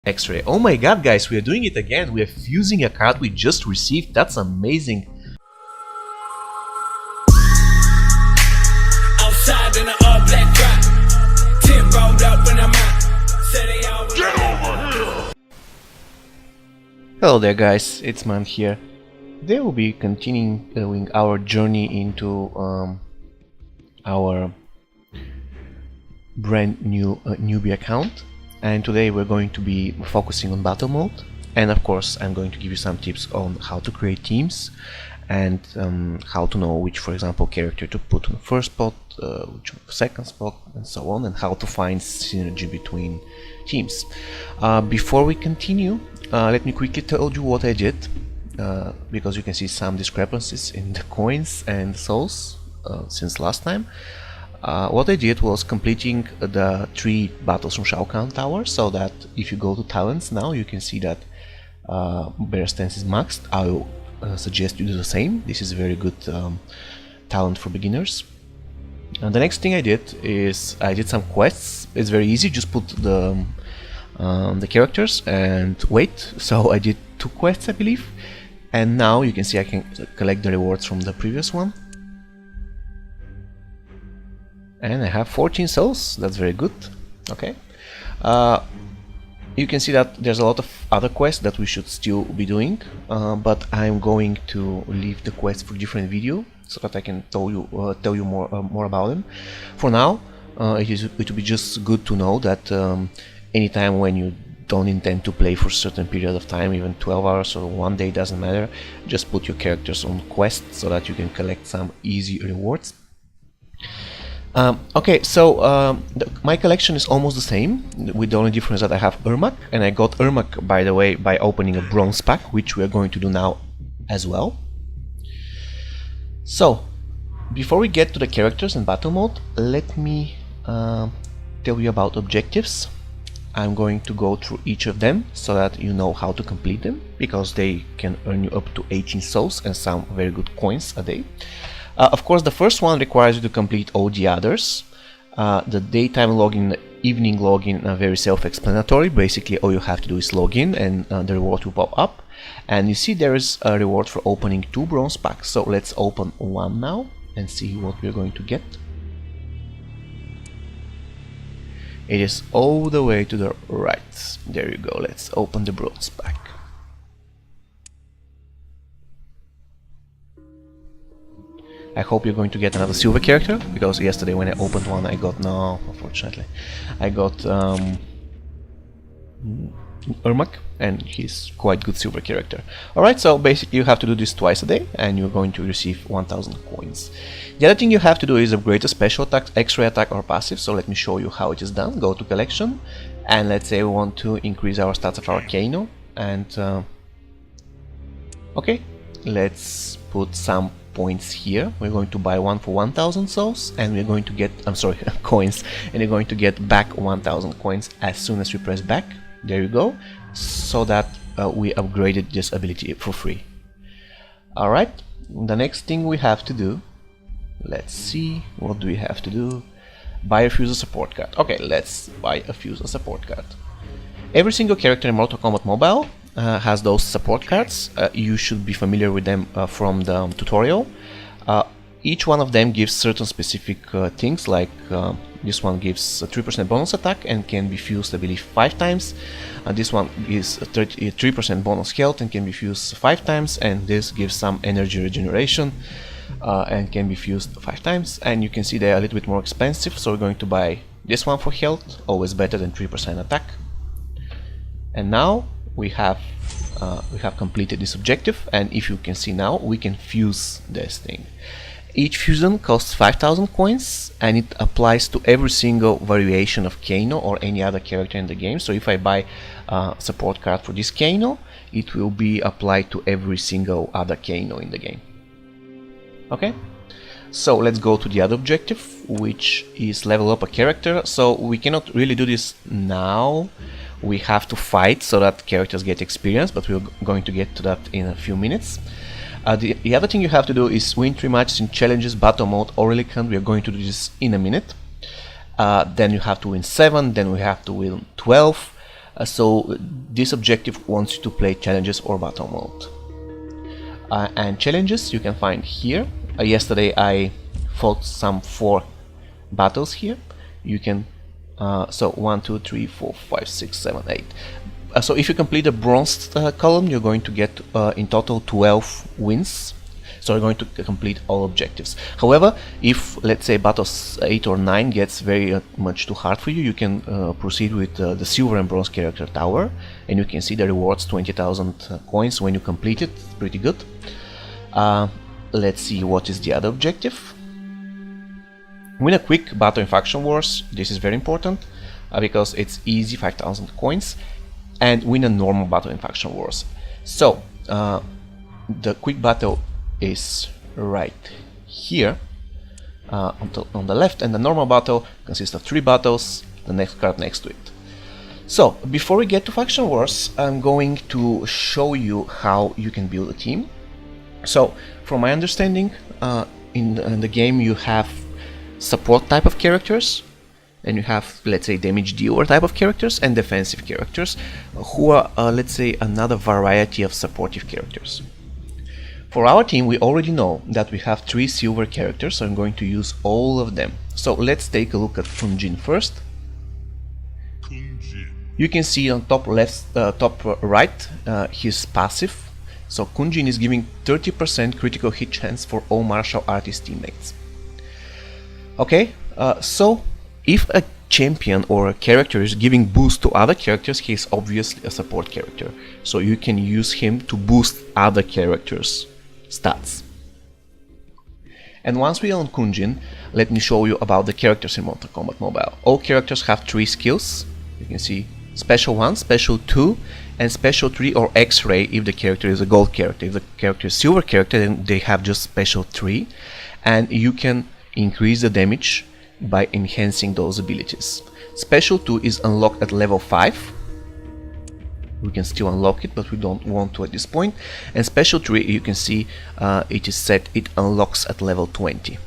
X-ray. Oh my god, guys, we are doing it again. We are fusing a card we just received. That's amazing. Outside in a all-black drop, 10 rolled up and I'm out. Say they always get over here. Hello there, guys. It's Man here. Today we'll be continuing our journey into our brand new newbie account. And today we're going to be focusing on battle mode, and of course I'm going to give you some tips on how to create teams and how to know which, for example, character to put on the first spot, which on the second spot, and so on, and how to find synergy between teams. Before we continue, let me quickly tell you what I did, because you can see some discrepancies in the coins and souls since last time. What I did was completing the 3 battles from Shao Kahn Tower, so that if you go to talents now, you can see that Bear Stance is maxed. I will suggest you do the same. This is a very good talent for beginners. And the next thing I did is I did some quests. It's very easy, just put the characters and wait. So I did 2 quests, I believe, and now you can see I can collect the rewards from the previous one. And I have 14 souls. That's very good. Okay. You can see that there's a lot of other quests that we should still be doing, but I'm going to leave the quests for different video so that I can tell you more about them. For now, it will be just good to know that anytime when you don't intend to play for a certain period of time, even 12 hours or 1 day, doesn't matter, just put your characters on quests so that you can collect some easy rewards. Okay, so my collection is almost the same, with the only difference that I have Ermac, and I got Ermac, by the way, by opening a bronze pack, which we are going to do now as well. So, before we get to the characters and battle mode, let me tell you about objectives. I'm going to go through each of them so that you know how to complete them, because they can earn you up to 18 souls and some very good coins a day. Of course, the first one requires you to complete all the others. The daytime login, evening login are very self-explanatory. Basically, all you have to do is log in and the reward will pop up. And you see there is a reward for opening 2 bronze packs. So let's open one now and see what we're going to get. It is all the way to the right. There you go. Let's open the bronze pack. I hope you're going to get another silver character, because yesterday when I opened one I got, no, unfortunately, I got Ermac, and he's quite good silver character. Alright, so basically you have to do this twice a day and you're going to receive 1000 coins. The other thing you have to do is upgrade a special attack, X-ray attack or passive, so let me show you how it is done. Go to collection, and let's say we want to increase our stats of our Kano, and okay, let's put some points here. We're going to buy one for 1000 souls, and we're going to get, I'm sorry, coins, and you're going to get back 1000 coins as soon as we press back. There you go, so that we upgraded this ability for free. Alright, the next thing we have to do, let's see, what do we have to do? Buy a Fuser support card. Okay, let's buy a Fuser support card. Every single character in Mortal Kombat Mobile has those support cards. You should be familiar with them from the tutorial. Each one of them gives certain specific things, like this one gives a 3% bonus attack and can be fused, I believe, 5 times. This one gives a 3% bonus health and can be fused 5 times, and this gives some energy regeneration and can be fused 5 times. And you can see they are a little bit more expensive, so we're going to buy this one for health, always better than 3% attack. And now we have completed this objective, and if you can see now, we can fuse this thing. Each fusion costs 5000 coins, and it applies to every single variation of Kano or any other character in the game. So if I buy a support card for this Kano, it will be applied to every single other Kano in the game. Okay, so let's go to the other objective, which is level up a character. So we cannot really do this now. We have to fight so that characters get experience, but we're going to get to that in a few minutes. The other thing you have to do is win 3 matches in challenges, battle mode or Reliquant. We are going to do this in a minute. Then you have to win 7, then we have to win 12. So this objective wants you to play challenges or battle mode. And challenges you can find here. Yesterday I fought some 4 battles here. You can so 1, 2, 3, 4, 5, 6, 7, 8. So if you complete the bronze column, you're going to get in total 12 wins. So you're going to complete all objectives. However, if let's say battles 8 or 9 gets very much too hard for you, you can proceed with the silver and bronze character tower, and you can see the rewards 20,000 coins when you complete it. Pretty good. Let's see what is the other objective. Win a quick battle in faction wars. This is very important because it's easy, 5,000 coins, and win a normal battle in faction wars. So the quick battle is right here on the left, and the normal battle consists of 3 battles, the next card next to it. So before we get to faction wars, I'm going to show you how you can build a team. So from my understanding, in the game you have support type of characters, and you have, let's say, damage dealer type of characters and defensive characters, who are let's say another variety of supportive characters. For our team, we already know that we have 3 silver characters, so I'm going to use all of them. So let's take a look at Kun Jin first. You can see on top left, top right, his passive. So Kun Jin is giving 30% critical hit chance for all martial artist teammates. Okay, so if a champion or a character is giving boost to other characters, he is obviously a support character. So you can use him to boost other characters' stats. And once we are on Kun Jin, let me show you about the characters in Mortal Kombat Mobile. All characters have 3 skills. You can see Special 1, Special 2, and Special 3 or X-Ray if the character is a gold character. If the character is silver character, then they have just Special 3, and you can increase the damage by enhancing those abilities. Special 2 is unlocked at level 5. We can still unlock it, but we don't want to at this point. And Special 3, you can see it is set, it unlocks at level 20.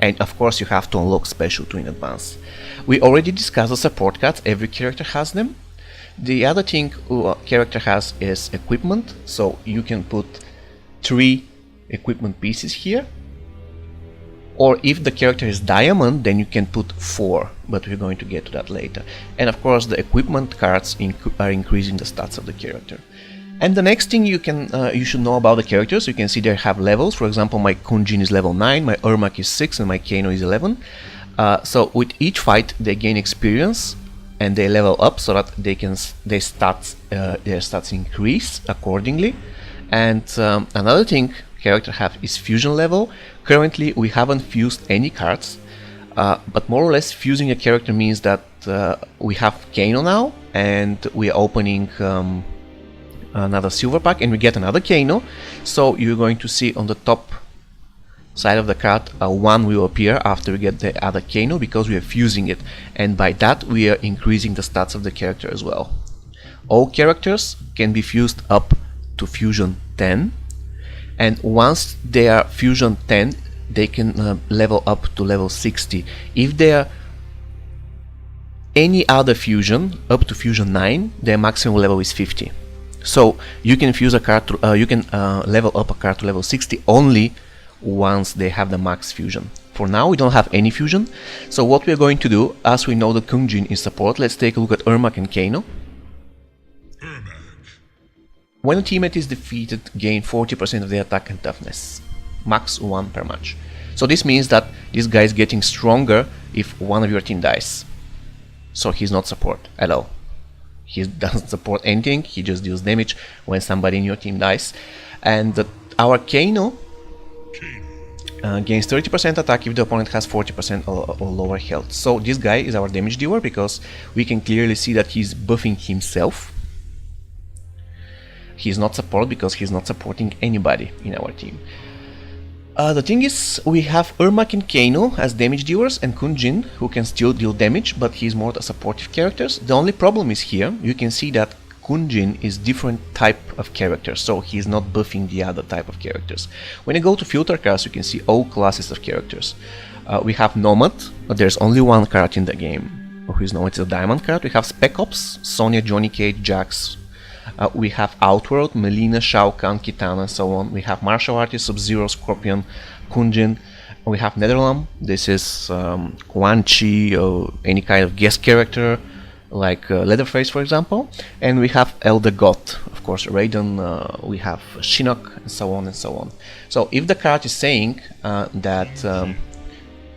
And of course you have to unlock Special 2 in advance. We already discussed the support cards, every character has them. The other thing a character has is equipment, so you can put 3 equipment pieces here. Or if the character is diamond, then you can put 4, but we're going to get to that later. And of course the equipment cards are increasing the stats of the character. And the next thing you should know about the characters, you can see they have levels. For example, my Kun Jin is level 9, my Ermac is 6, and my Kano is 11. So with each fight they gain experience and they level up so that their stats increase accordingly. And another thing character have is fusion level. Currently we haven't fused any cards, but more or less fusing a character means that we have Kano now, and we are opening another silver pack and we get another Kano. So you're going to see on the top side of the card 1 will appear after we get the other Kano, because we are fusing it, and by that we are increasing the stats of the character as well. All characters can be fused up to fusion 10, and once they are fusion 10 they can level up to level 60. If they are any other fusion up to fusion 9, their maximum level is 50. So you can fuse a card to, you can level up a card to level 60 only once they have the max fusion. For now we don't have any fusion, so what we are going to do, as we know that Kun Jin is support, let's take a look at Ermac and Kano. When a teammate is defeated, gain 40% of their attack and toughness, max 1 per match. So this means that this guy is getting stronger if one of your team dies. So he's not support at all. He doesn't support anything, he just deals damage when somebody in your team dies. And our Kano gains 30% attack if the opponent has 40% or lower health. So this guy is our damage dealer because we can clearly see that he's buffing himself. He's not support because he's not supporting anybody in our team. The thing is, we have Ermac and Kano as damage dealers, and Kun Jin, who can still deal damage, but he's more the supportive characters. The only problem is here, you can see that Kun Jin is different type of character, so he's not buffing the other type of characters. When you go to filter cards, you can see all classes of characters. We have Nomad, but there's only one card in the game who is known as a diamond card. We have Spec Ops, Sonya, Johnny Cage, Jax. We have Outworld, Melina, Shao Kahn, Kitana, and so on. We have Martial Artist, Sub-Zero, Scorpion, Kunjin. We have Netherlam. This is Quan Chi or any kind of guest character, like Leatherface, for example. And we have Elder God, of course, Raiden. We have Shinnok, and so on and so on. So if the card is saying that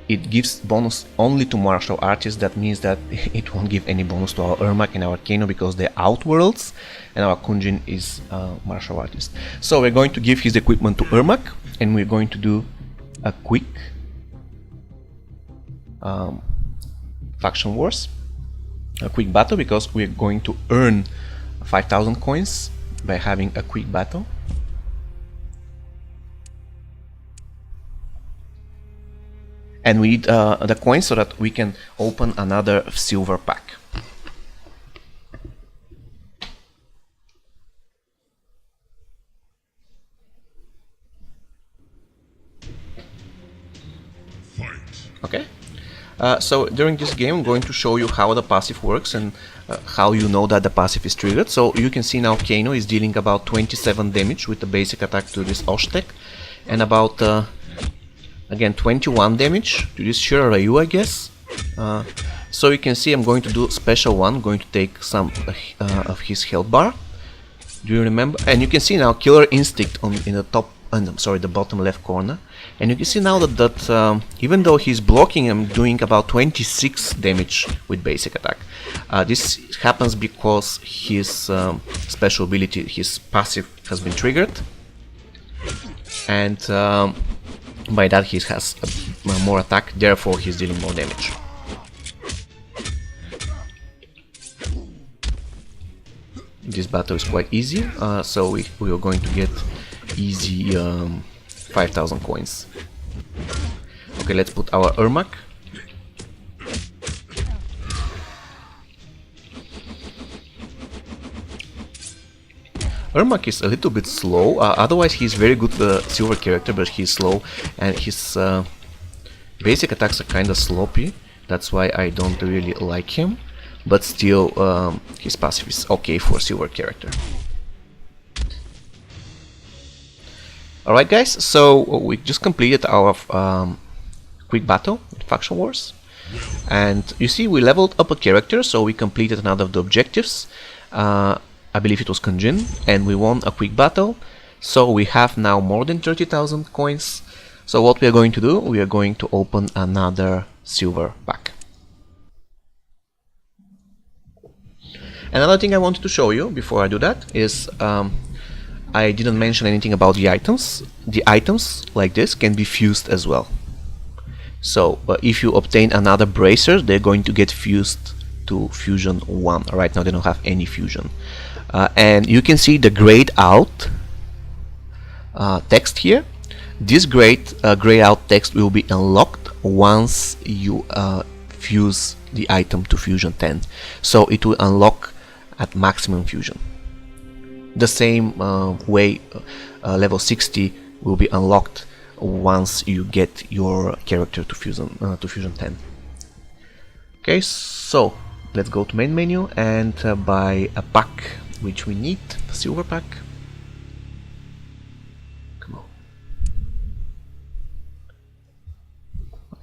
it gives bonus only to martial artists, that means that it won't give any bonus to our Ermac and our Kano because they're Outworlds, and our Kunjin is martial artist. So we're going to give his equipment to Ermac, and we're going to do a quick faction wars, a quick battle, because we're going to earn 5,000 coins by having a quick battle. And we need the coins so that we can open another silver pack. Okay. So during this game I'm going to show you how the passive works and how you know that the passive is triggered. So you can see now Kano is dealing about 27 damage with the basic attack to this Oshtek, and about again 21 damage to this Shira Ryu, I guess. So you can see I'm going to do special one. I'm going to take some of his health bar. Do you remember? And you can see now Killer Instinct in the top, I'm sorry, the bottom left corner. And you can see now that even though he's blocking, I'm doing about 26 damage with basic attack. This happens because his special ability, his passive, has been triggered, and by that he has more attack, therefore he's dealing more damage. This battle is quite easy, so we are going to get easy 5,000 coins. Okay, let's put our Ermac. Ermac is a little bit slow, otherwise he's very good silver character, but he's slow and his basic attacks are kinda sloppy. That's why I don't really like him, but still his passive is okay for silver character. Alright guys, so we just completed our quick battle with Faction Wars, and you see we leveled up a character, so we completed another of the objectives. I believe it was Kunjin, and we won a quick battle, so we have now more than 30,000 coins. So what we are going to do, we are going to open another silver pack. Another thing I wanted to show you before I do that is I didn't mention anything about the items. The items like this can be fused as well. So if you obtain another bracer, they're going to get fused to fusion 1. Right now they don't have any fusion. And you can see the grayed out text here. This grayed out text will be unlocked once you fuse the item to fusion 10. So it will unlock at maximum fusion. The same way level 60 will be unlocked once you get your character to fusion 10. Okay, so let's go to main menu and buy a pack which we need, the silver pack. Come on.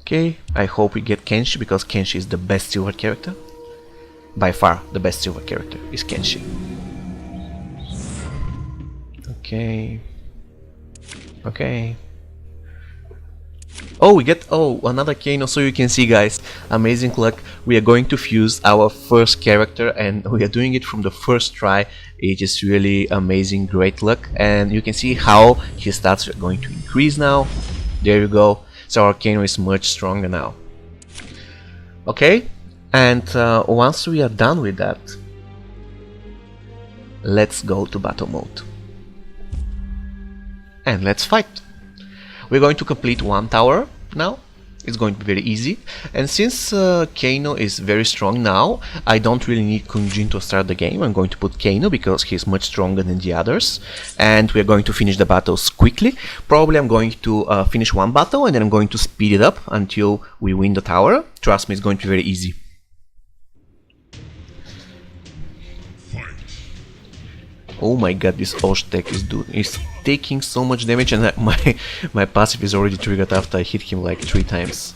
Okay, I hope we get Kenshi, because Kenshi is the best silver character. By far the best silver character is Kenshi. Okay. Okay. Oh, we get another Kano. So you can see, guys, amazing luck. We are going to fuse our first character, and we are doing it from the first try. It is really amazing, great luck. And you can see how his stats are going to increase now. There you go. So our Kano is much stronger now. Okay, and once we are done with that, let's go to battle mode. And let's fight. We're going to complete one tower now. It's going to be very easy. And since Kano is very strong now, I don't really need Kunjin to start the game. I'm going to put Kano because he's much stronger than the others. And we're going to finish the battles quickly. Probably I'm going to finish one battle and then I'm going to speed it up until we win the tower. Trust me, it's going to be very easy. Oh my god, this Oshtek is taking so much damage, and my passive is already triggered after I hit him like 3 times.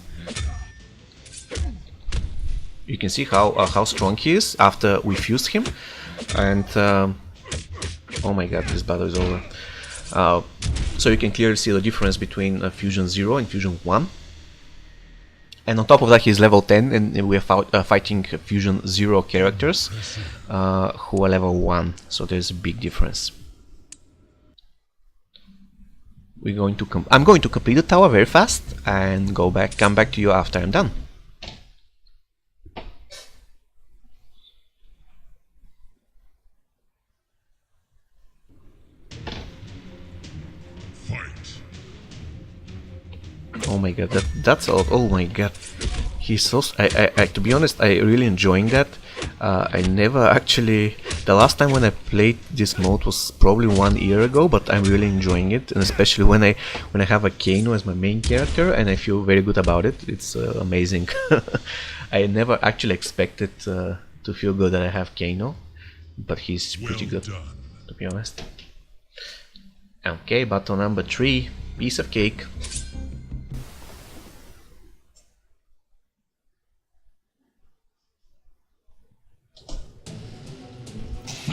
You can see how strong he is after we fused him, and oh my god, this battle is over. So you can clearly see the difference between Fusion 0 and Fusion 1. And on top of that, he's level 10, and we are fighting Fusion 0 characters who are level 1, so there's a big difference. I'm going to complete the tower very fast and come back to you after I'm done. Oh my god, that's all. Oh my god, he's so. To be honest, I really enjoying that. I never actually. The last time when I played this mode was probably 1 year ago, but I'm really enjoying it, and especially when I have a Kano as my main character, and I feel very good about it. It's amazing. I never actually expected to feel good that I have Kano, but he's pretty good, to be honest. Okay, battle number 3, piece of cake.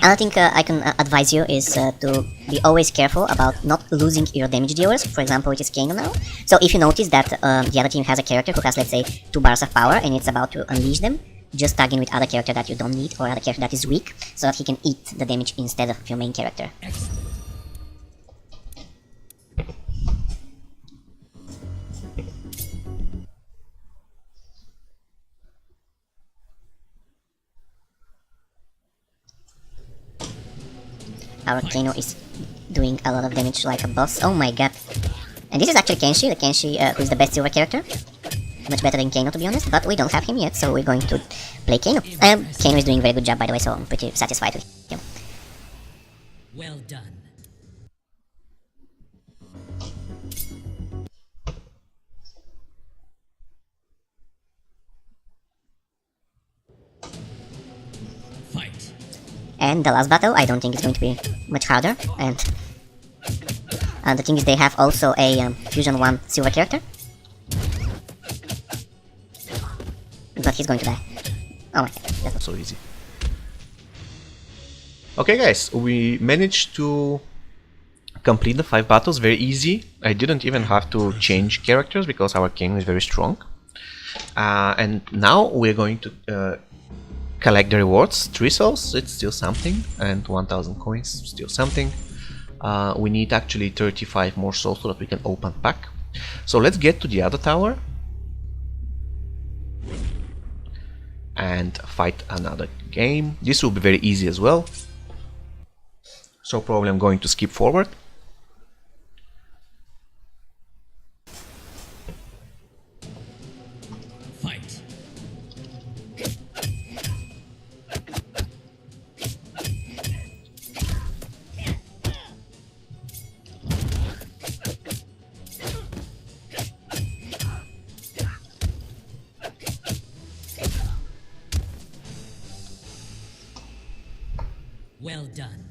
Another thing I can advise you is to be always careful about not losing your damage dealers, for example, which is Kano now. So if you notice that the other team has a character who has, let's say, 2 bars of power and it's about to unleash them, just tag in with other character that you don't need or other character that is weak, so that he can eat the damage instead of your main character. Our Kano is doing a lot of damage like a boss. Oh my god. And this is actually Kenshi, the Kenshi who is the best silver character. Much better than Kano, to be honest, but we don't have him yet, so we're going to play Kano. Kano is doing a very good job, by the way, so I'm pretty satisfied with him. Well done. Fight. And the last battle, I don't think it's going to be much harder, and the thing is they have also a Fusion 1 silver character. But he's going to die. Oh my god, that was so easy. Okay guys, we managed to complete the 5 battles very easy. I didn't even have to change characters because our Kano is very strong. And now we're going to collect the rewards. 3 souls, it's still something, and 1000 coins, still something. We need actually 35 more souls so that we can open pack. So let's get to the other tower and fight another game. This will be very easy as well, so probably I'm going to skip forward. Fight. Well done.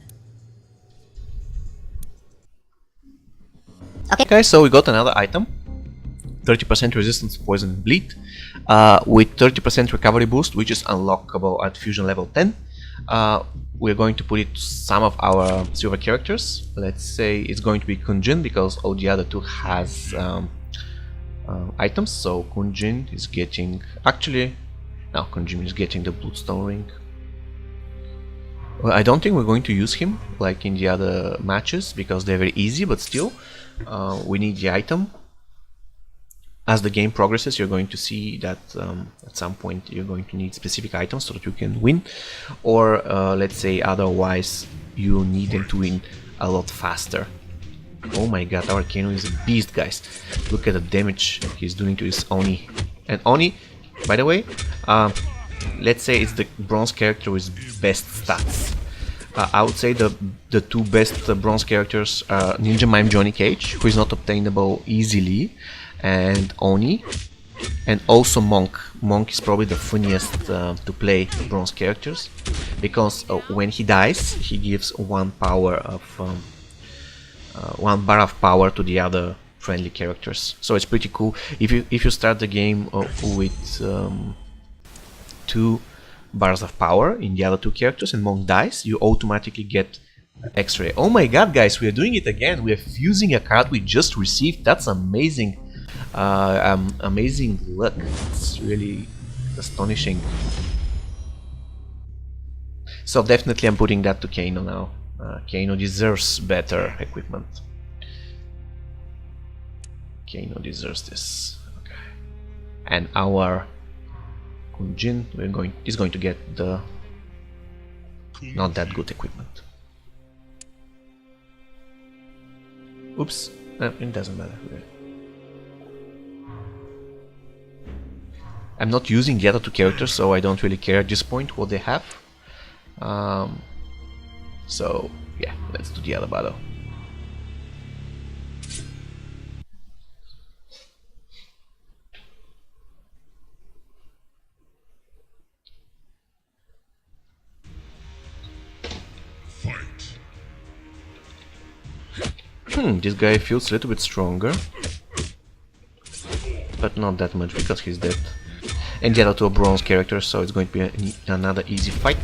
okay. Okay, so we got another item, 30% resistance to poison and bleed, with 30% recovery boost, which is unlockable at Fusion level 10. We're going to put it to some of our silver characters. Let's say it's going to be Kunjin, because all the other 2 has items. So Kunjin is getting, actually, now Kunjin is getting the Bloodstone ring. Well, I don't think we're going to use him like in the other matches because they're very easy, but still we need the item. As the game progresses, you're going to see that at some point you're going to need specific items so that you can win, or let's say otherwise you need them to win a lot faster. Oh my god, our Kano is a beast, guys. Look at the damage he's doing to his Oni. And Oni, by the way, let's say it's the bronze character with best stats. I would say the 2 best bronze characters are Ninja Mime Johnny Cage, who is not obtainable easily, and Oni, and also Monk. Monk is probably the funniest to play bronze characters, because when he dies, he gives one bar of power to the other friendly characters. So it's pretty cool. If you start the game with 2 bars of power in the other 2 characters and Monk dies, you automatically get X-ray. Oh my god, guys, we are doing it again. We are fusing a card we just received. That's amazing. Amazing luck. It's really astonishing. So definitely I'm putting that to Kano now. Kano deserves better equipment. Kano deserves this. Okay. And our Kunjin is going to get the not that good equipment. Oops, it doesn't matter. I'm not using the other 2 characters, so I don't really care at this point what they have. So yeah, let's do the other battle. This guy feels a little bit stronger, but not that much because he's dead. And the other 2 are bronze characters, so it's going to be another easy fight.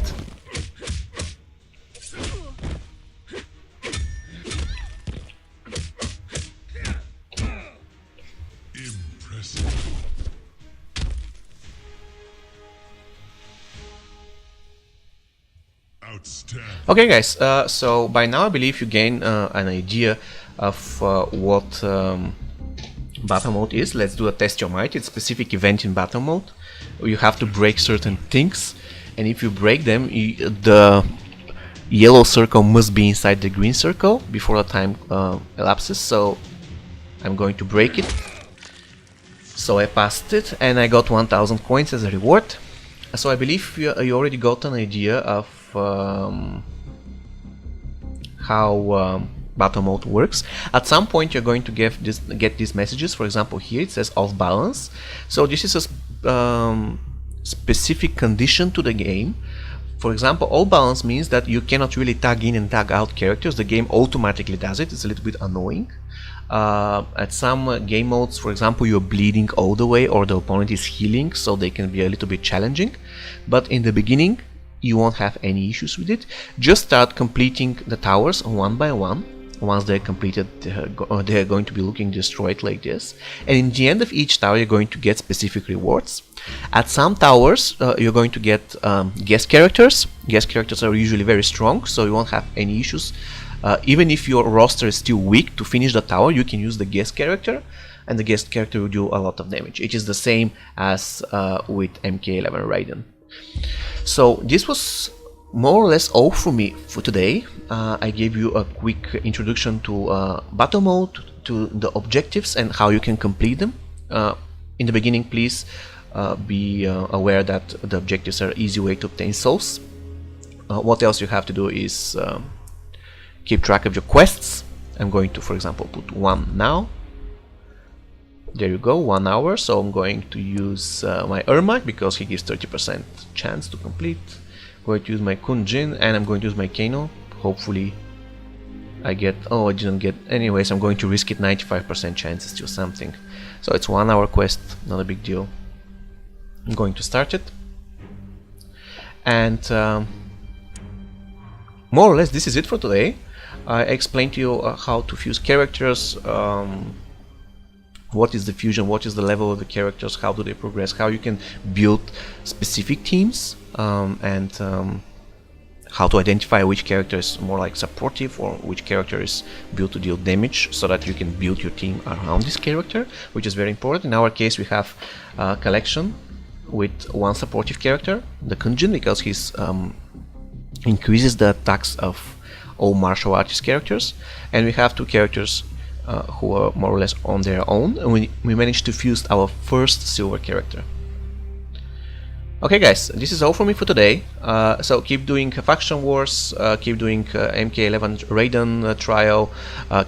Okay guys, so by now I believe you gain an idea of what battle mode is. Let's do a test your might. It's a specific event in battle mode. You have to break certain things, and if you break them, the yellow circle must be inside the green circle before the time elapses. So I'm going to break it. So I passed it and I got 1000 coins as a reward. So I believe you already got an idea of how battle mode works. At some point you're going to get these messages. For example, here it says off balance. So this is a specific condition to the game. For example, off balance means that you cannot really tag in and tag out characters. The game automatically does it. It's a little bit annoying. At some game modes, for example, you're bleeding all the way or the opponent is healing, so they can be a little bit challenging. But in the beginning you won't have any issues with it. Just start completing the towers one by one. Once they're completed, they're going to be looking destroyed like this. And in the end of each tower you're going to get specific rewards. At some towers you're going to get guest characters. Guest characters are usually very strong, so you won't have any issues. Even if your roster is still weak, to finish the tower you can use the guest character, and the guest character will do a lot of damage. It is the same as with MK11 Raiden. So this was more or less all for me for today. I gave you a quick introduction to battle mode, to the objectives and how you can complete them. In the beginning, please be aware that the objectives are an easy way to obtain souls. What else you have to do is keep track of your quests. I'm going to, for example, put 1 now. There you go, 1 hour. So I'm going to use my Ermac because he gives 30% chance to complete. I'm going to use my Kunjin and I'm going to use my Kano. Hopefully I get... oh, I didn't get... anyways, I'm going to risk it. 95% chances to something. So it's 1 hour quest, not a big deal. I'm going to start it. And more or less this is it for today. I explained to you how to fuse characters, what is the fusion, what is the level of the characters, how do they progress, how you can build specific teams, and how to identify which character is more like supportive or which character is built to deal damage, so that you can build your team around this character, which is very important. In our case we have a collection with 1 supportive character, the Kunjin, because he's increases the attacks of all martial artist characters, and we have 2 characters who are more or less on their own, and we managed to fuse our first silver character. Okay guys, this is all for me for today. So keep doing faction wars, keep doing MK11 Raiden trial,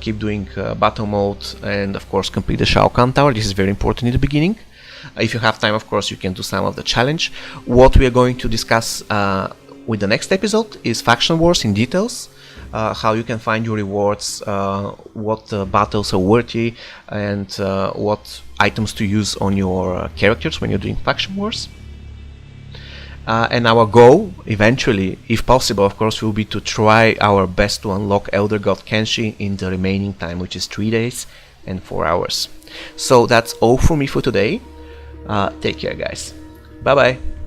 keep doing battle mode, and of course complete the Shao Kahn tower. This is very important in the beginning. If you have time, of course, you can do some of the challenge. What we are going to discuss with the next episode is faction wars in details, how you can find your rewards, what battles are worthy, and what items to use on your characters when you're doing faction wars. And our goal, eventually, if possible, of course, will be to try our best to unlock Elder God Kenshi in the remaining time, which is 3 days and 4 hours. So that's all for me for today. Take care, guys. Bye bye.